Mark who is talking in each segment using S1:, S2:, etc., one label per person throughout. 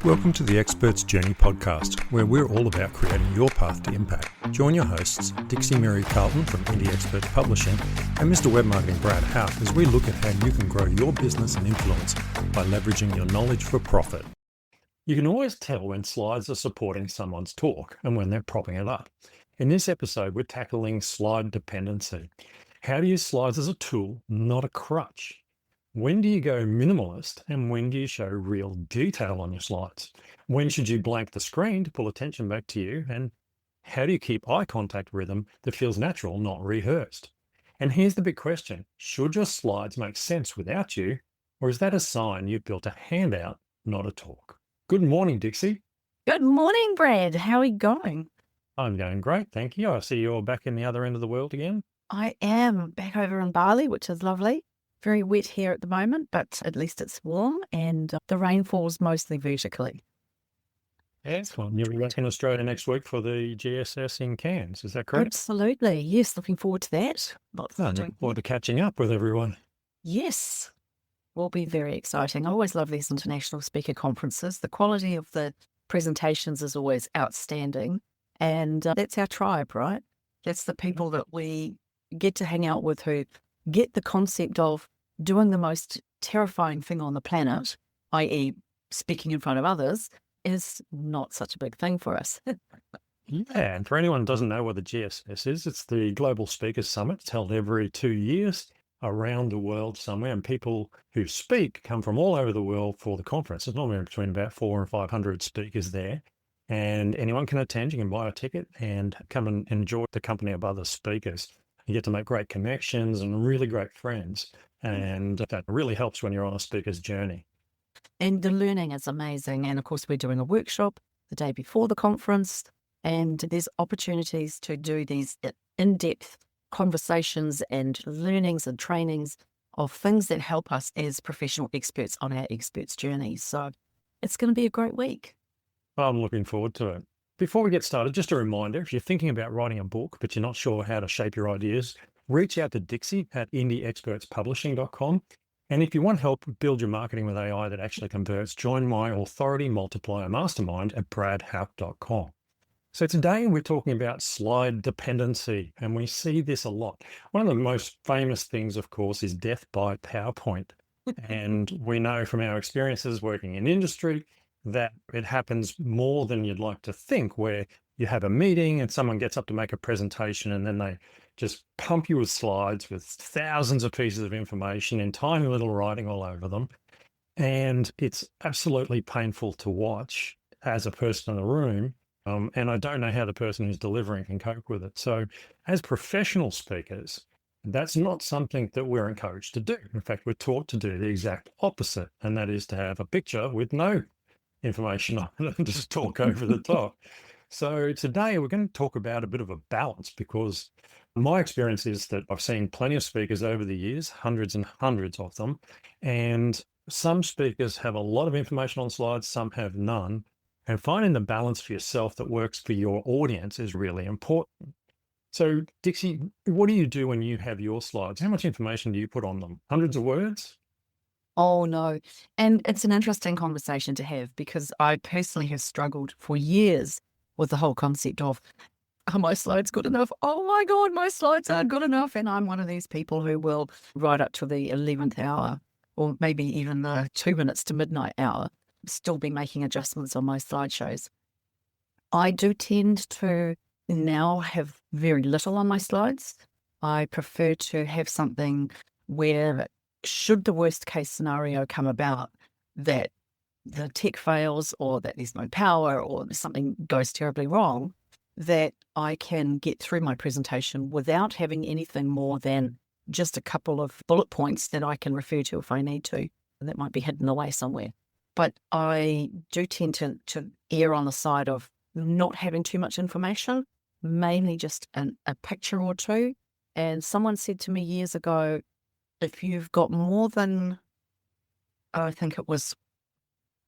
S1: Welcome to the Expert's Journey podcast, where we're all about creating your path to impact. Join your hosts, Dixie Mary Carlton from Indie Experts Publishing and Mr. Web Marketing Brad Houck, as we look at how you can grow your business and influence by leveraging your knowledge for profit. You can always tell when slides are supporting someone's talk and when they're propping it up. In this episode, we're tackling slide dependency. How to use slides as a tool, not a crutch. When do you go minimalist and when do you show real detail on your slides? When should you blank the screen to pull attention back to you? And how do you keep eye contact rhythm that feels natural, not rehearsed? And here's the big question. Should your slides make sense without you? Or is that a sign you've built a handout, not a talk? Good morning, Dixie.
S2: Good morning, Brad. How are you going?
S1: I'm going great, thank you. I see you're back in the other end of the world again.
S2: I am back over in Bali, which is lovely. Very wet here at the moment, but at least it's warm and the rain falls mostly vertically.
S1: Excellent. You'll be back in Australia next week for the GSS in Cairns, is that correct?
S2: Absolutely. Yes, looking forward to that.
S1: Looking forward to catching up with everyone.
S2: Yes, will be very exciting. I always love these international speaker conferences. The quality of the presentations is always outstanding. And that's our tribe, right? That's the people that we get to hang out with who get the concept of doing the most terrifying thing on the planet, i.e. speaking in front of others, is not such a big thing for us.
S1: Yeah, and for anyone who doesn't know what the GSS is, it's the Global Speakers Summit. It's held every 2 years around the world somewhere, and people who speak come from all over the world for the conference. There's normally between about 400 and 500 speakers there, and anyone can attend. You can buy a ticket and come and enjoy the company of other speakers. You get to make great connections and really great friends, and that really helps when you're on a speaker's journey.
S2: And the learning is amazing. And of course, we're doing a workshop the day before the conference, and there's opportunities to do these in-depth conversations and learnings and trainings of things that help us as professional experts on our experts' journey. So it's going to be a great week.
S1: I'm looking forward to it. Before we get started, just a reminder, if you're thinking about writing a book, but you're not sure how to shape your ideas, reach out to Dixie at indieexpertspublishing.com. And if you want help build your marketing with AI that actually converts, join my Authority Multiplier Mastermind at bradhouck.com. So today we're talking about slide dependency, and we see this a lot. One of the most famous things, of course, is death by PowerPoint. And we know from our experiences working in industry that it happens more than you'd like to think, where you have a meeting and someone gets up to make a presentation and then they just pump you with slides with thousands of pieces of information in tiny little writing all over them. And it's absolutely painful to watch as a person in the room. And I don't know how the person who's delivering can cope with it. So as professional speakers, that's not something that we're encouraged to do. In fact, we're taught to do the exact opposite, and that is to have a picture with no information on it and just talk over the top. So today we're going to talk about a bit of a balance, because my experience is that I've seen plenty of speakers over the years, hundreds and hundreds of them, and some speakers have a lot of information on slides, some have none, and finding the balance for yourself that works for your audience is really important. So Dixie, what do you do when you have your slides? How much information do you put on them? Hundreds of words?
S2: Oh, no. And it's an interesting conversation to have, because I personally have struggled for years with the whole concept of, are my slides good enough? Oh my God, my slides aren't good enough. And I'm one of these people who will, right up to the 11th hour, or maybe even the 2 minutes to midnight hour, still be making adjustments on my slideshows. I do tend to now have very little on my slides. I prefer to have something where, should the worst case scenario come about, that the tech fails or that there's no power or something goes terribly wrong, that I can get through my presentation without having anything more than just a couple of bullet points that I can refer to if I need to, that might be hidden away somewhere. But I do tend to err on the side of not having too much information, mainly just a picture or two. And someone said to me years ago, if you've got more than, I think it was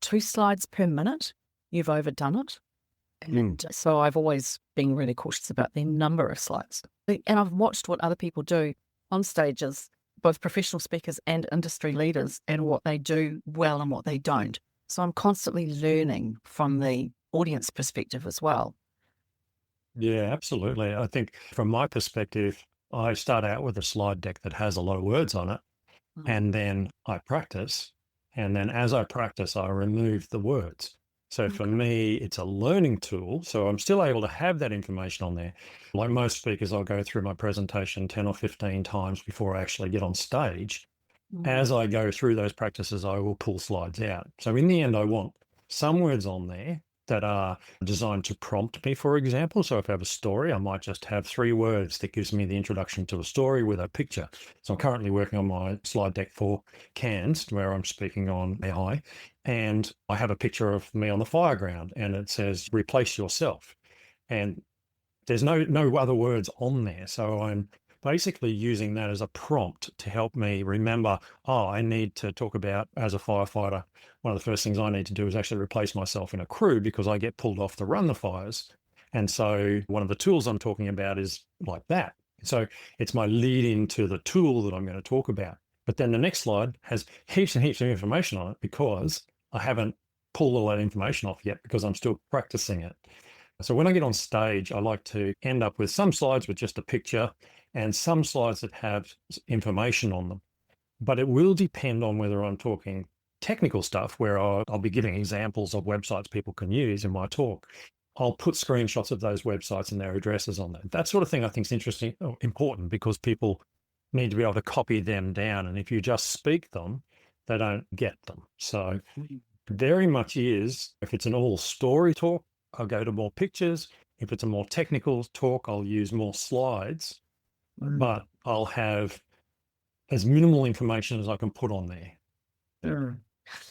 S2: 2 slides per minute, you've overdone it. And so I've always been really cautious about the number of slides. And I've watched what other people do on stages, both professional speakers and industry leaders, and what they do well and what they don't. So I'm constantly learning from the audience perspective as well.
S1: Yeah, absolutely. I think from my perspective, I start out with a slide deck that has a lot of words on it,
S2: Mm.
S1: and then I practice. And then as I practice, I remove the words. So for
S2: Okay.
S1: me, it's a learning tool. So I'm still able to have that information on there. Like most speakers, I'll go through my presentation 10 or 15 times before I actually get on stage.
S2: Mm.
S1: As I go through those practices, I will pull slides out. So in the end, I want some words on there that are designed to prompt me, for example. So if I have a story, I might just have 3 words that gives me the introduction to a story with a picture. So I'm currently working on my slide deck for cans where I'm speaking on AI, and I have a picture of me on the fireground and it says replace yourself. And there's no other words on there. So I'm basically using that as a prompt to help me remember, oh, I need to talk about as a firefighter. One of the first things I need to do is actually replace myself in a crew because I get pulled off to run the fires. And so one of the tools I'm talking about is like that. So it's my lead into the tool that I'm going to talk about. But then the next slide has heaps and heaps of information on it because I haven't pulled all that information off yet because I'm still practicing it. So when I get on stage, I like to end up with some slides with just a picture and some slides that have information on them. But it will depend on whether I'm talking technical stuff where I'll be giving examples of websites people can use in my talk. I'll put screenshots of those websites and their addresses on there. That sort of thing I think is interesting, important because people need to be able to copy them down. And if you just speak them, they don't get them. So very much is, if it's an all story talk, I'll go to more pictures. If it's a more technical talk, I'll use more slides,
S2: Mm.
S1: but I'll have as minimal information as I can put on there.
S2: Sure.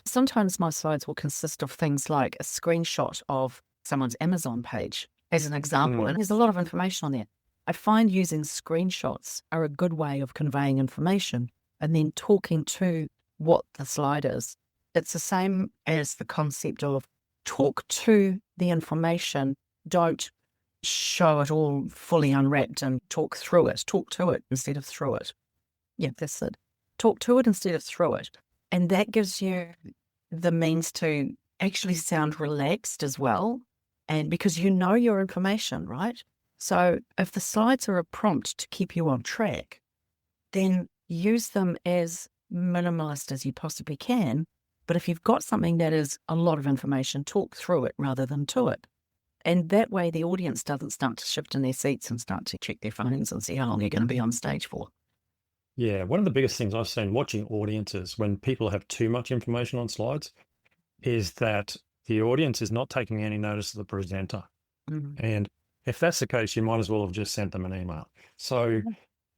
S2: Sometimes my slides will consist of things like a screenshot of someone's Amazon page as an example,
S1: Mm.
S2: and there's a lot of information on there. I find using screenshots are a good way of conveying information and then talking to what the slide is. It's the same as the concept of talk to the information, don't show it all fully unwrapped and talk through it. Talk to it instead of through it. Yeah, that's it. Talk to it instead of through it. And that gives you the means to actually sound relaxed as well. And because you know your information, right? So if the slides are a prompt to keep you on track, then use them as minimalist as you possibly can. But if you've got something that is a lot of information, talk through it rather than to it. And that way the audience doesn't start to shift in their seats and start to check their phones and see how long you're going to be on stage for.
S1: Yeah, one of the biggest things I've seen watching audiences when people have too much information on slides is that the audience is not taking any notice of the presenter.
S2: Mhm.
S1: And if that's the case, you might as well have just sent them an email. So,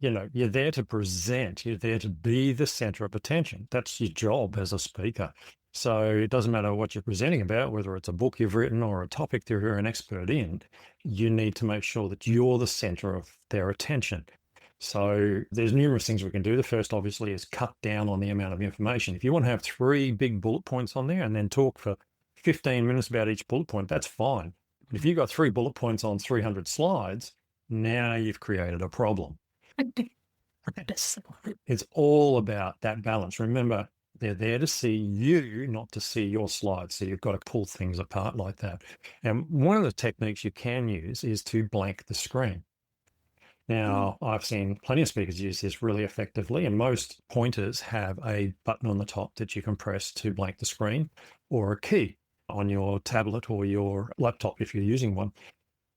S1: you're there to present, you're there to be the center of attention. That's your job as a speaker. So it doesn't matter what you're presenting about, whether it's a book you've written or a topic that you're an expert in, you need to make sure that you're the center of their attention. So there's numerous things we can do. The first, obviously, is cut down on the amount of information. If you want to have 3 big bullet points on there and then talk for 15 minutes about each bullet point, that's fine. But if you've got 3 bullet points on 300 slides, now you've created a problem. It's all about that balance. Remember, they're there to see you, not to see your slides. So you've got to pull things apart like that. And one of the techniques you can use is to blank the screen. Now, I've seen plenty of speakers use this really effectively, and most pointers have a button on the top that you can press to blank the screen, or a key on your tablet or your laptop if you're using one.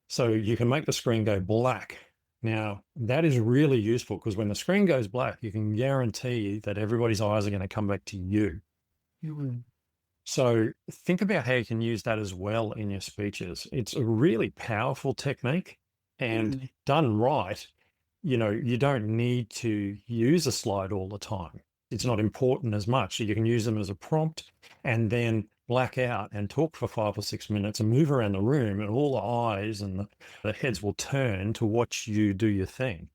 S1: So you can make the screen go black. Now, that is really useful because when the screen goes black, you can guarantee that everybody's eyes are going to come back to you.
S2: Mhm.
S1: So think about how you can use that as well in your speeches. It's a really powerful technique, and
S2: Mm.
S1: done right, you don't need to use a slide all the time. It's not important as much. You can use them as a prompt and then black out and talk for 5 or 6 minutes and move around the room, and all the eyes and the heads will turn to watch you do your thing.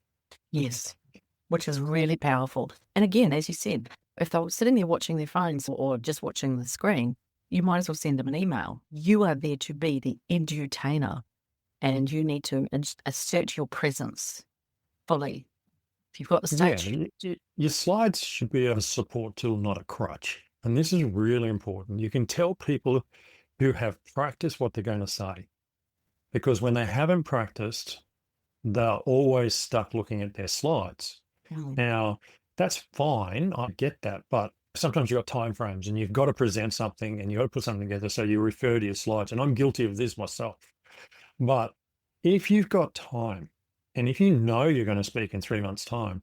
S2: Yes, which is really powerful. And again, as you said, if they're sitting there watching their phones or just watching the screen, you might as well send them an email. You are there to be the edutainer, and you need to assert your presence fully. If you've got the
S1: Yeah,
S2: stage.
S1: your slides should be a support tool, not a crutch. And this is really important. You can tell people who have practiced what they're going to say, because when they haven't practiced, they're always stuck looking at their slides.
S2: Mm.
S1: Now, that's fine. I get that. But sometimes you've got time frames and you've got to present something and you've got to put something together. So you refer to your slides. And I'm guilty of this myself. But if you've got time and if you know you're going to speak in 3 months' time,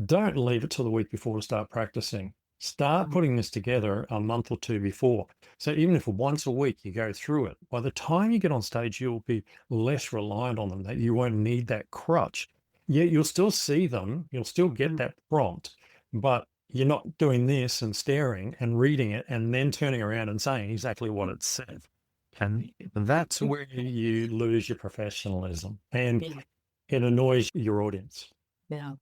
S1: don't leave it till the week before to start practicing. Start putting this together a month or two before. So even if once a week you go through it, by the time you get on stage, you'll be less reliant on them. That you won't need that crutch. Yet you'll still see them, you'll still get that prompt, but you're not doing this and staring and reading it and then turning around and saying exactly what it said. And that's where you lose your professionalism and
S2: Yeah.
S1: it annoys your audience.
S2: Yeah.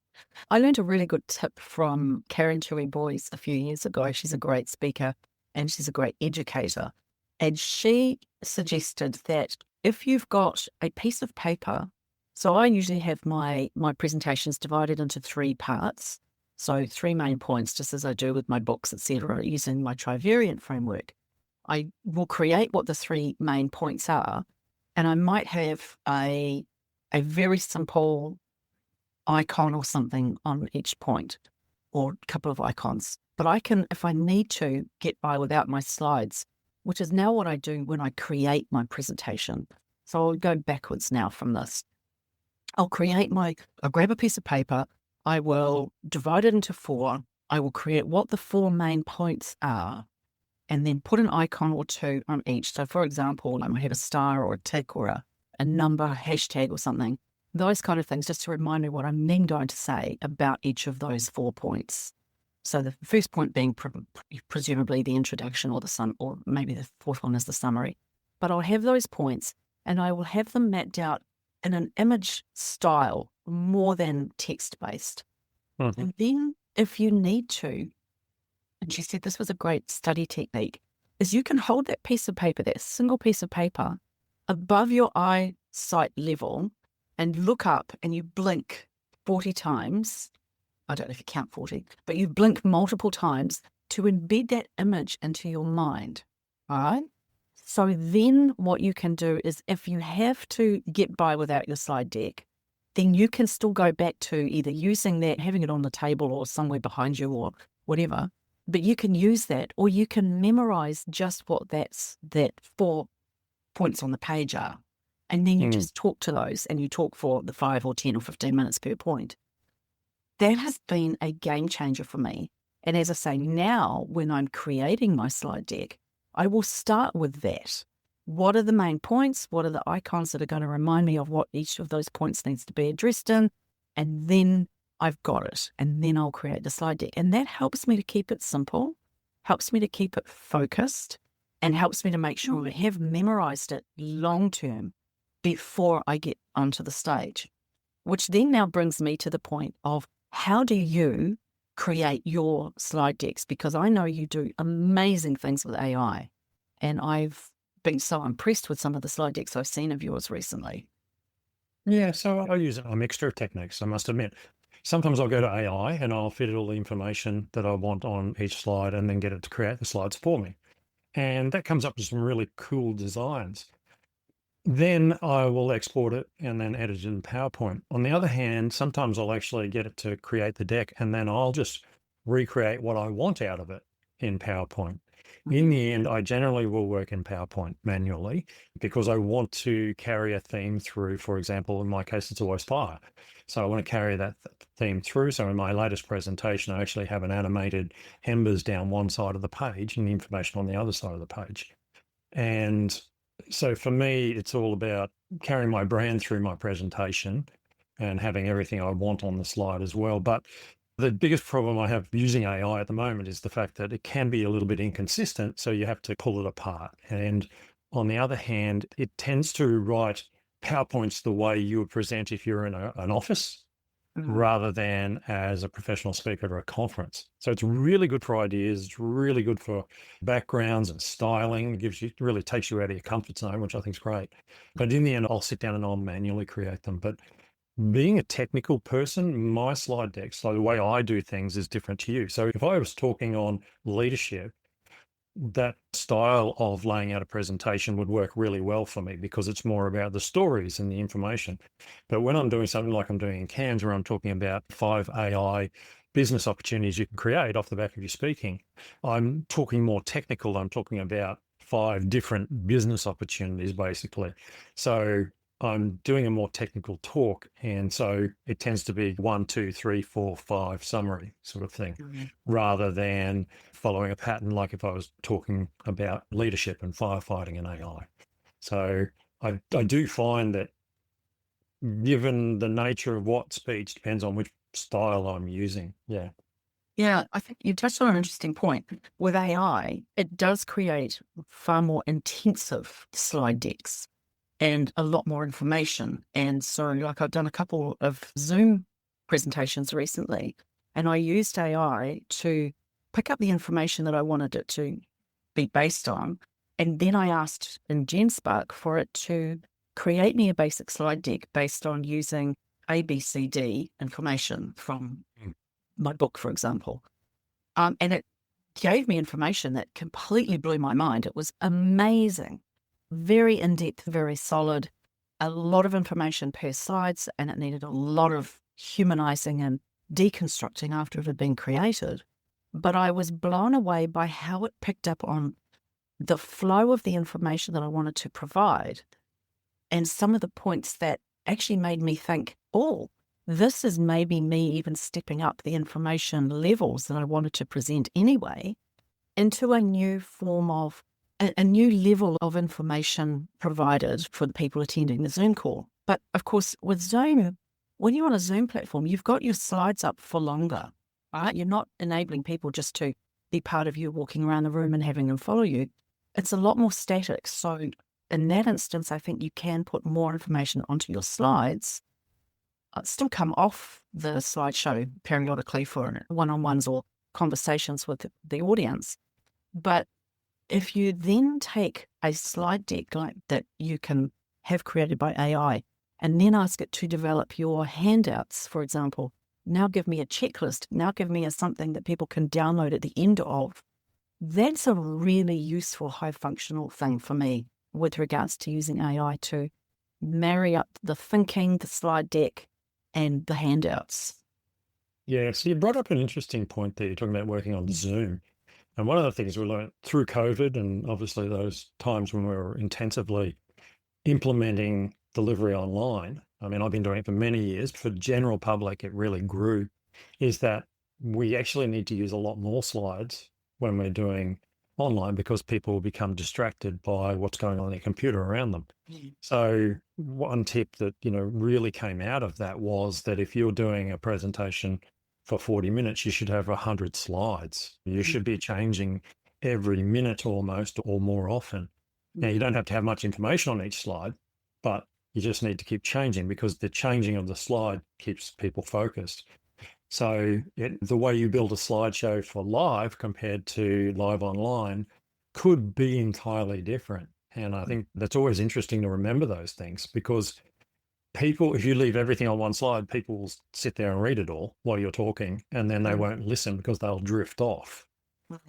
S2: I learned a really good tip from Karen Tui Boyce a few years ago. She's a great speaker and she's a great educator. And she suggested that if you've got a piece of paper, so I usually have my presentations divided into 3 parts. So 3 main points, just as I do with my books, etc., using my trivariant framework. I will create what the 3 main points are, and I might have a very simple icon or something on each point, or a couple of icons. But I can, if I need to, get by without my slides, which is now what I do when I create my presentation. So I'll go backwards now from this. I'll grab a piece of paper, I will divide it into 4, I will create what the 4 main points are, and then put an icon or 2 on each. So for example, I might have a star or a tick or a number, a hashtag or something. Those kind of things, just to remind me what I'm then going to say about each of those 4 points. So the first point being presumably the introduction or or maybe the 4th one is the summary. But I'll have those points and I will have them mapped out in an image style more than text-based.
S1: Mhm.
S2: And then if you need to, and she said this was a great study technique, is you can hold that piece of paper, that single piece of paper, above your eyesight level and look up and you blink 40 times. I don't know if you count 40, but you blink multiple times to embed that image into your mind. All right. So then what you can do is if you have to get by without your slide deck, then you can still go back to either using that, having it on the table or somewhere behind you or whatever, but you can use that or you can memorize just what that 4 points on the page are. And then you just talk to those and you talk for the 5 or 10 or 15 minutes per point. That has been a game changer for me. And as I say, now when I'm creating my slide deck, I will start with that. What are the main points? What are the icons that are going to remind me of what each of those points needs to be addressed in? And then I've got it. And then I'll create the slide deck. And that helps me to keep it simple, helps me to keep it focused, and helps me to make sure I have memorized it long term before I get onto the stage. Which then now brings me to the point of how do you create your slide decks? Because I know you do amazing things with AI. And I've been so impressed with some of the slide decks I've seen of yours recently.
S1: Yeah, so I use a mixture of techniques, I must admit. Sometimes I'll go to AI and I'll fit all the information that I want on each slide and then get it to create the slides for me. And that comes up with some really cool designs. Then I will export it and then edit it in PowerPoint. On the other hand, sometimes I'll actually get it to create the deck and then I'll just recreate what I want out of it in PowerPoint. In the end, I generally will work in PowerPoint manually because I want to carry a theme through. For example, in my case, it's always fire. So I want to carry that theme through. So in my latest presentation, I actually have an animated embers down one side of the page and the information on the other side of the page. And so for me, it's all about carrying my brand through my presentation and having everything I want on the slide as well. But the biggest problem I have using AI at the moment is the fact that it can be a little bit inconsistent. So you have to pull it apart. And on the other hand, it tends to write PowerPoints the way you would present if you're in an office rather than as a professional speaker at a conference. So it's really good for ideas. It's really good for backgrounds and styling. Really takes you out of your comfort zone, which I think is great. But in the end, I'll sit down and I'll manually create them. But being a technical person, my slide deck, so the way I do things is different to you. So if I was talking on leadership, that style of laying out a presentation would work really well for me because it's more about the stories and the information. But when I'm doing something like I'm doing in CAMS, where I'm talking about 5 AI business opportunities you can create off the back of your speaking, I'm talking more technical. I'm talking about 5 different business opportunities, basically. So I'm doing a more technical talk. And so it tends to be 1, 2, 3, 4, 5 summary sort of thing, rather than following a pattern like if I was talking about leadership and firefighting and AI. So I do find that given the nature of what speech depends on which style I'm using. Yeah.
S2: Yeah, I think you touched on an interesting point. With AI, it does create far more intensive slide decks and a lot more information. And so, like, I've done a couple of Zoom presentations recently, and I used AI to pick up the information that I wanted it to be based on. And then I asked in GenSpark for it to create me a basic slide deck based on using ABCD information from my book, for example. And it gave me information that completely blew my mind. It was amazing, very in-depth, very solid, a lot of information per slides, and it needed a lot of humanizing and deconstructing after it had been created. But I was blown away by how it picked up on the flow of the information that I wanted to provide and some of the points that actually made me think, oh, this is maybe me even stepping up the information levels that I wanted to present anyway into a new form of a new level of information provided for the people attending the Zoom call. But of course, with Zoom, when you're on a Zoom platform, you've got your slides up for longer, right? You're not enabling people just to be part of you walking around the room and having them follow you. It's a lot more static. So in that instance, I think you can put more information onto your slides, still come off the slideshow periodically for one-on-ones or conversations with the audience. But if you then take a slide deck like that you can have created by AI and then ask it to develop your handouts, for example, now give me a checklist, now give me something that people can download at the end of, that's a really useful high functional thing for me with regards to using AI to marry up the thinking, the slide deck, and the handouts.
S1: Yeah. So you brought up an interesting point there. You're talking about working on Zoom. And one of the things we learned through COVID, and obviously those times when we were intensively implementing delivery online, I mean, I've been doing it for many years, for the general public, it really grew, is that we actually need to use a lot more slides when we're doing online because people will become distracted by what's going on in their computer around them. So one tip that, really came out of that was that if you're doing a presentation for 40 minutes, you should have 100 slides. You should be changing every minute almost or more often. Now, you don't have to have much information on each slide, but you just need to keep changing because the changing of the slide keeps people focused. So the way you build a slideshow for live compared to live online could be entirely different. And I think that's always interesting to remember those things because people, if you leave everything on one slide, people will sit there and read it all while you're talking, and then they won't listen because they'll drift off.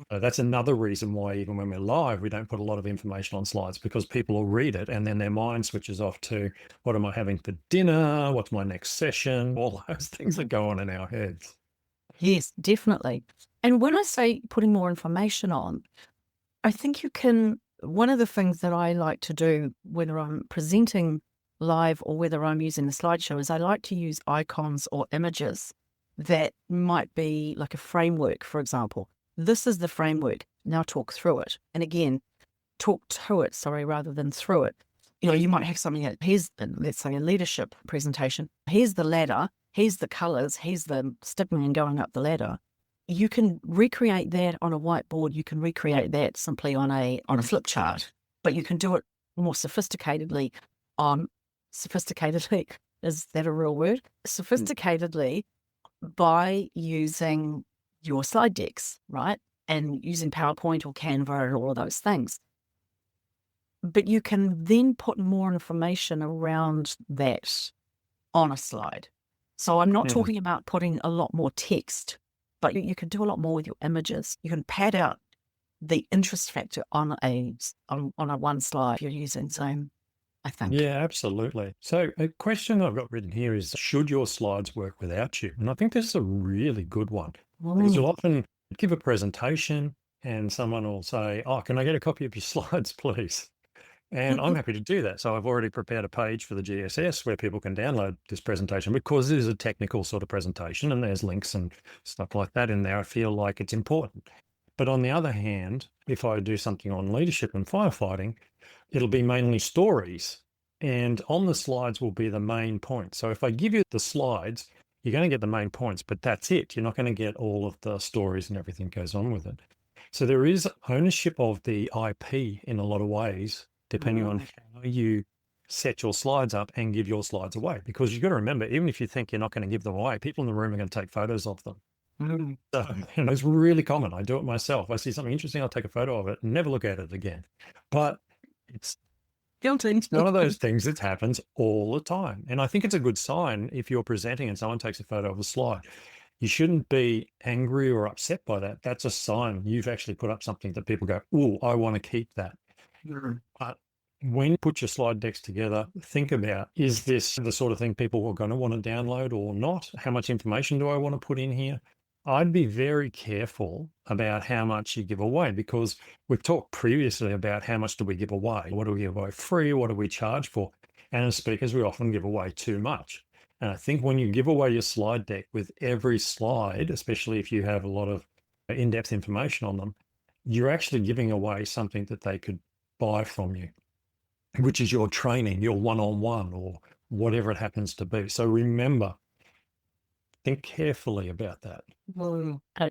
S1: So that's another reason why even when we're live, we don't put a lot of information on slides because people will read it and then their mind switches off to what am I having for dinner? What's my next session? All those things that go on in our heads.
S2: Yes, definitely. And when I say putting more information on, I think you can, one of the things that I like to do, whether I'm presenting live or whether I'm using the slideshow, is I like to use icons or images that might be like a framework, for example. This is the framework. Now talk through it. And again, talk to it, rather than through it. You might have something that here's, let's say, a leadership presentation. Here's the ladder. Here's the colors. Here's the stickman going up the ladder. You can recreate that on a whiteboard. You can recreate that simply on a flip chart, but you can do it more sophisticatedly sophisticatedly, is that a real word? Sophisticatedly by using your slide decks, right? And using PowerPoint or Canva and all of those things. But you can then put more information around that on a slide. So I'm not
S1: Mhm.
S2: talking about putting a lot more text, but you can do a lot more with your images. You can pad out the interest factor on a one slide if you're using Zoom, I think.
S1: Yeah, absolutely. So a question I've got written here is, should your slides work without you? And I think this is a really good one because you'll often give a presentation and someone will say, oh, can I get a copy of your slides, please? And I'm happy to do that. So I've already prepared a page for the GSS where people can download this presentation because it is a technical sort of presentation and there's links and stuff like that in there. I feel like it's important. But on the other hand, if I do something on leadership and firefighting, it'll be mainly stories. And on the slides will be the main points. So if I give you the slides, you're going to get the main points, but that's it. You're not going to get all of the stories and everything goes on with it. So there is ownership of the IP in a lot of ways, depending on how you set your slides up and give your slides away. Because you've got to remember, even if you think you're not going to give them away, people in the room are going to take photos of them. So, it's really common. I do it myself. I see something interesting, I'll take a photo of it and never look at it again. But it's
S2: Guilty.
S1: one of those things that happens all the time. And I think it's a good sign if you're presenting and someone takes a photo of a slide. You shouldn't be angry or upset by that. That's a sign you've actually put up something that people go, oh, I want to keep that. But when you put your slide decks together, think about, is this the sort of thing people are going to want to download or not? How much information do I want to put in here? I'd be very careful about how much you give away because we've talked previously about how much do we give away? What do we give away free? What do we charge for? And as speakers, we often give away too much. And I think when you give away your slide deck with every slide, especially if you have a lot of in-depth information on them, you're actually giving away something that they could buy from you, which is your training, your one-on-one or whatever it happens to be. So remember, think carefully about that.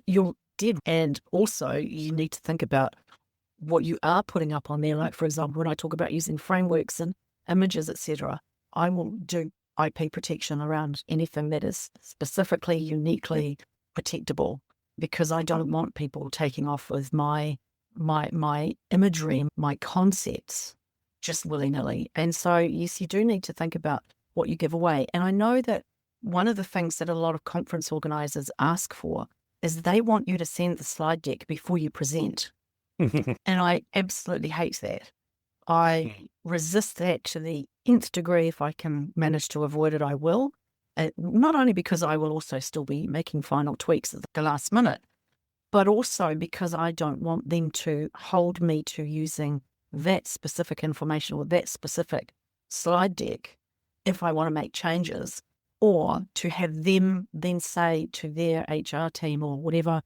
S2: You did. And also you need to think about what you are putting up on there. Like, for example, when I talk about using frameworks and images, etc., I will do IP protection around anything that is specifically, uniquely protectable, because I don't want people taking off with my imagery, my concepts just willy-nilly. And so, yes, you do need to think about what you give away. And I know that one of the things that a lot of conference organizers ask for is they want you to send the slide deck before you present. And I absolutely hate that. I resist that to the nth degree. If I can manage to avoid it, I will. Not only because I will also still be making final tweaks at the last minute, but also because I don't want them to hold me to using that specific information or that specific slide deck if I want to make changes, or to have them then say to their HR team or whatever,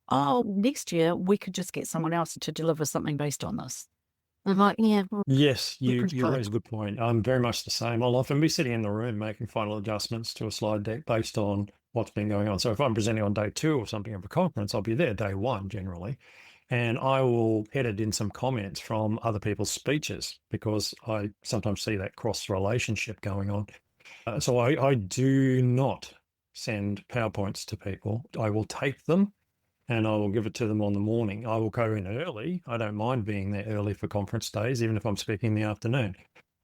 S2: oh, next year we could just get someone else to deliver something based on this. I'm like, yeah.
S1: Yes, you raise a good point. I'm very much the same. I'll often be sitting in the room making final adjustments to a slide deck based on what's been going on. So if I'm presenting on day 2 or something of a conference, I'll be there day 1 generally. And I will edit in some comments from other people's speeches because I sometimes see that cross relationship going on. So I do not send PowerPoints to people. I will tape them and I will give it to them on the morning. I will go in early. I don't mind being there early for conference days, even if I'm speaking in the afternoon.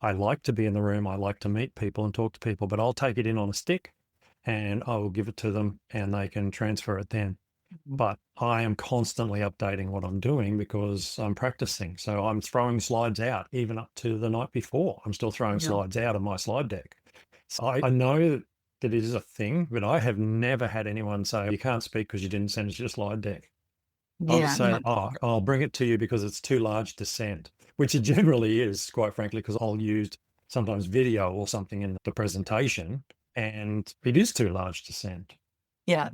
S1: I like to be in the room. I like to meet people and talk to people, but I'll take it in on a stick and I will give it to them and they can transfer it then. But I am constantly updating what I'm doing because I'm practicing. So I'm throwing slides out even up to the night before. I'm still throwing slides out of my slide deck. So I know that it is a thing, but I have never had anyone say, you can't speak because you didn't send us your slide deck. I'll just say, oh, I'll bring it to you because it's too large to send, which it generally is, quite frankly, because I'll use sometimes video or something in the presentation and it is too large to send.
S2: Yeah,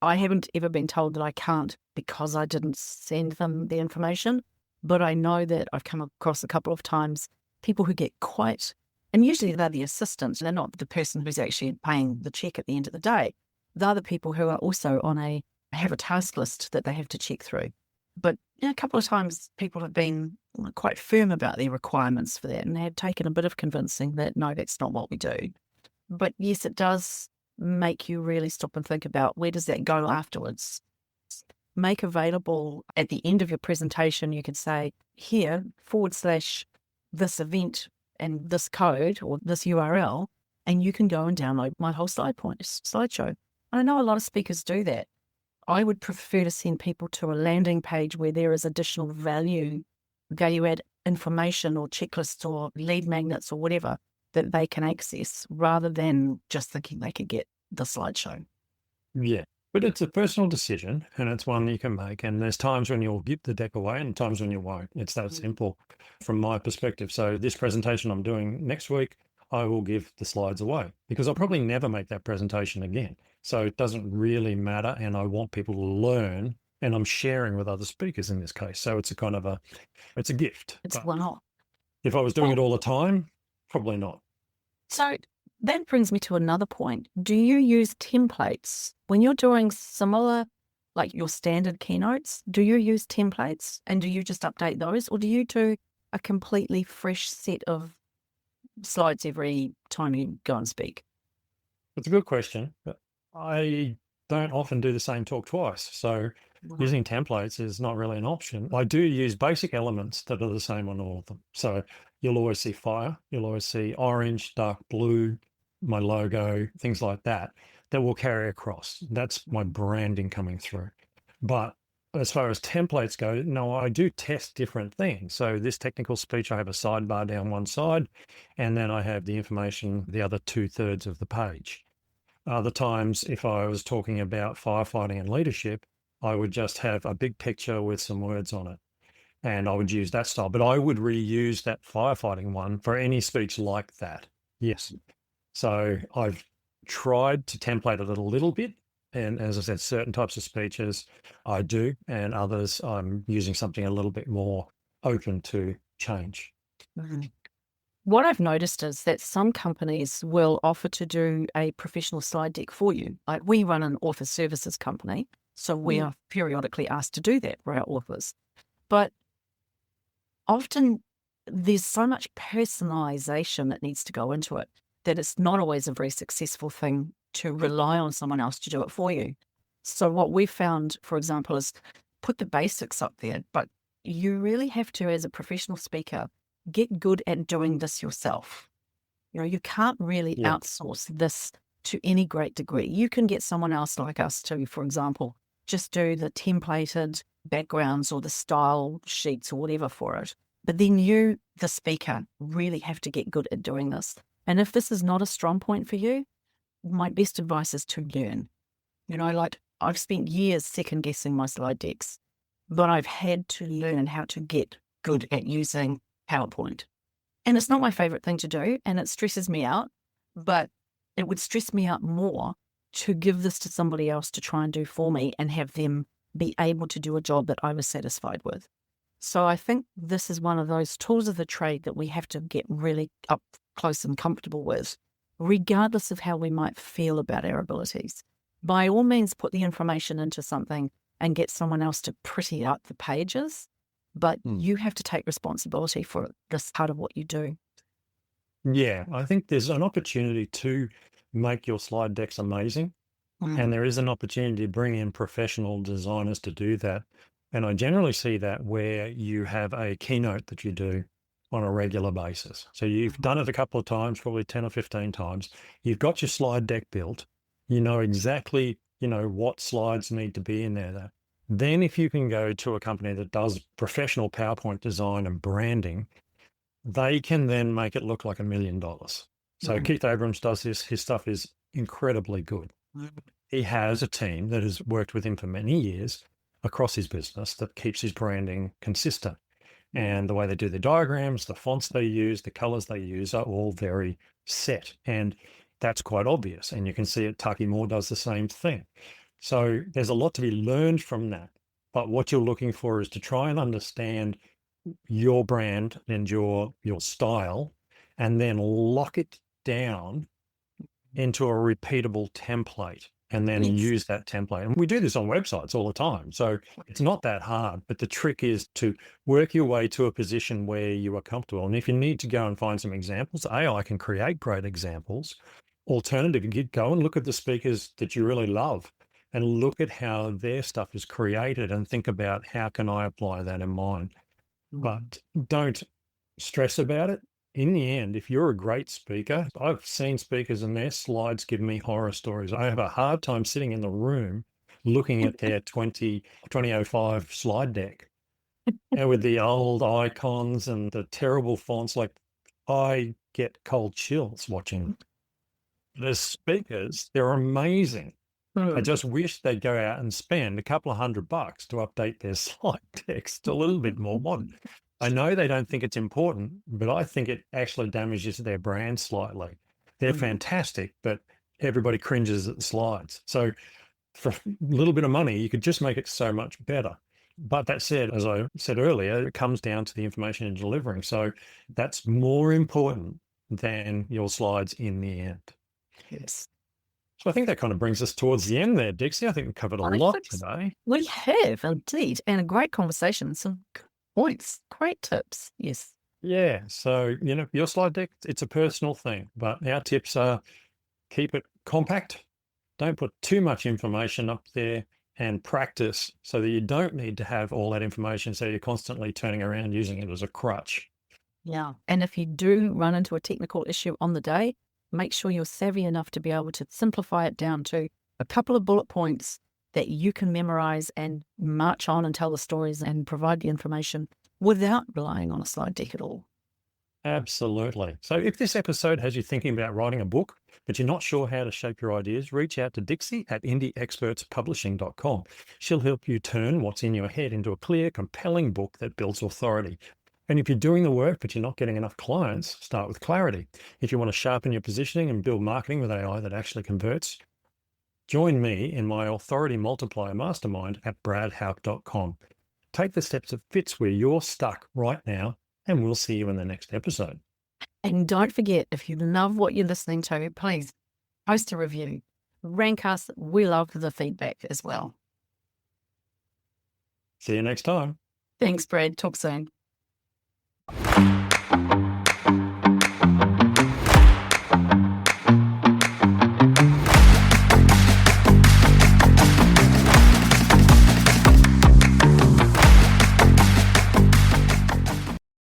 S2: I haven't ever been told that I can't because I didn't send them the information, but I know that I've come across a couple of times people who get quite, and usually they're the assistants, they're not the person who's actually paying the check at the end of the day. They're the people who are also have a task list that they have to check through. But a couple of times people have been quite firm about their requirements for that and have taken a bit of convincing that, no, that's not what we do. But yes, it does make you really stop and think about where does that go afterwards. Make available at the end of your presentation, you could say, here, / this event and this code or this URL and you can go and download my whole slideshow. I know a lot of speakers do that. I would prefer to send people to a landing page where there is additional value add information or checklists or lead magnets or whatever that they can access, rather than just thinking they could get the slideshow.
S1: Yeah. But it's a personal decision, and it's one you can make. And there's times when you'll give the deck away and times when you won't. It's that simple from my perspective. So this presentation I'm doing next week, I will give the slides away because I'll probably never make that presentation again. So it doesn't really matter. And I want people to learn, and I'm sharing with other speakers in this case. So it's a kind of it's a gift.
S2: It's
S1: But
S2: one-off.
S1: if I was doing it all the time, probably not.
S2: So that brings me to another point. Do you use templates when you're doing similar, like your standard keynotes? Do you use templates and do you just update those, or do you do a completely fresh set of slides every time you go and speak?
S1: It's a good question. I don't often do the same talk twice. So using templates is not really an option. I do use basic elements that are the same on all of them. So you'll always see fire, you'll always see orange, dark blue, my logo, things like that, that will carry across. That's my branding coming through. But as far as templates go, no, I do test different things. So this technical speech, I have a sidebar down one side, and then I have the information, the other 2/3 of the page. Other times, if I was talking about firefighting and leadership, I would just have a big picture with some words on it, and I would use that style. But I would reuse that firefighting one for any speech like that. Yes. So I've tried to template it a little bit. And as I said, certain types of speeches I do, and others I'm using something a little bit more open to change.
S2: What I've noticed is that some companies will offer to do a professional slide deck for you. Like, we run an author services company, so we are periodically asked to do that for our authors. But often there's so much personalization that needs to go into it that it's not always a very successful thing to rely on someone else to do it for you. So what we've found, for example, is put the basics up there, but you really have to, as a professional speaker, get good at doing this yourself. You know, you can't really outsource this to any great degree. You can get someone else like us to, for example, just do the templated backgrounds or the style sheets or whatever for it. But then you, the speaker, really have to get good at doing this. And if this is not a strong point for you, my best advice is to learn. You know, like, I've spent years second guessing my slide decks, but I've had to learn how to get good at using PowerPoint. And it's not my favorite thing to do, and it stresses me out, but it would stress me out more to give this to somebody else to try and do for me and have them be able to do a job that I was satisfied with. So I think this is one of those tools of the trade that we have to get really up close and comfortable with, regardless of how we might feel about our abilities. By all means, put the information into something and get someone else to pretty up the pages, but you have to take responsibility for this part of what you do.
S1: Yeah, I think there's an opportunity to make your slide decks amazing. And there is an opportunity to bring in professional designers to do that. And I generally see that where you have a keynote that you do on a regular basis. So you've done it a couple of times, probably 10 or 15 times. You've got your slide deck built. You know exactly, what slides need to be in there. Then if you can go to a company that does professional PowerPoint design and branding, they can then make it look like $1 million. So Keith Abrams does this. His stuff is incredibly good. He has a team that has worked with him for many years across his business that keeps his branding consistent. And the way they do the diagrams, the fonts they use, the colors they use are all very set. And that's quite obvious. And you can see it, Taki Moore does the same thing. So there's a lot to be learned from that. But what you're looking for is to try and understand your brand and your style, and then lock it down into a repeatable template, and then use that template. And we do this on websites all the time. So it's not that hard, but the trick is to work your way to a position where you are comfortable. And if you need to go and find some examples, AI can create great examples. Alternatively, go and look at the speakers that you really love and look at how their stuff is created and think about how can I apply that in mine. But don't stress about it. in the end, if you're a great speaker, I've seen speakers and their slides give me horror stories. I have a hard time sitting in the room looking at their 2005 slide deck and with the old icons and the terrible fonts. Like, I get cold chills watching. The speakers, they're amazing. I just wish they'd go out and spend a couple of $100 to update their slide text a little bit more modern. I know they don't think it's important, but I think it actually damages their brand slightly. They're fantastic, but everybody cringes at the slides. So for a little bit of money, you could just make it so much better. But that said, as I said earlier, it comes down to the information you're delivering. So that's more important than your slides in the end.
S2: Yes.
S1: So I think that kind of brings us towards the end there, Dixie. I think we've covered a lot today.
S2: We have indeed, and a great conversation, some good points, great tips. Yes.
S1: Yeah. So, your slide deck, it's a personal thing, but our tips are keep it compact. Don't put too much information up there, and practice so that you don't need to have all that information. So you're constantly turning around using it as a crutch.
S2: Yeah. And if you do run into a technical issue on the day, make sure you're savvy enough to be able to simplify it down to a couple of bullet points that you can memorize and march on and tell the stories and provide the information without relying on a slide deck at all.
S1: Absolutely. So if this episode has you thinking about writing a book, but you're not sure how to shape your ideas, reach out to Dixie at indieexpertspublishing.com. She'll help you turn what's in your head into a clear, compelling book that builds authority. And if you're doing the work, but you're not getting enough clients, start with clarity. If you want to sharpen your positioning and build marketing with AI that actually converts, join me in my Authority Multiplier Mastermind at bradhaupt.com. Take the steps that fits where you're stuck right now, and we'll see you in the next episode.
S2: And don't forget, if you love what you're listening to, please post a review. Rank us. We love the feedback as well.
S1: See you next time.
S2: Thanks, Brad. Talk soon.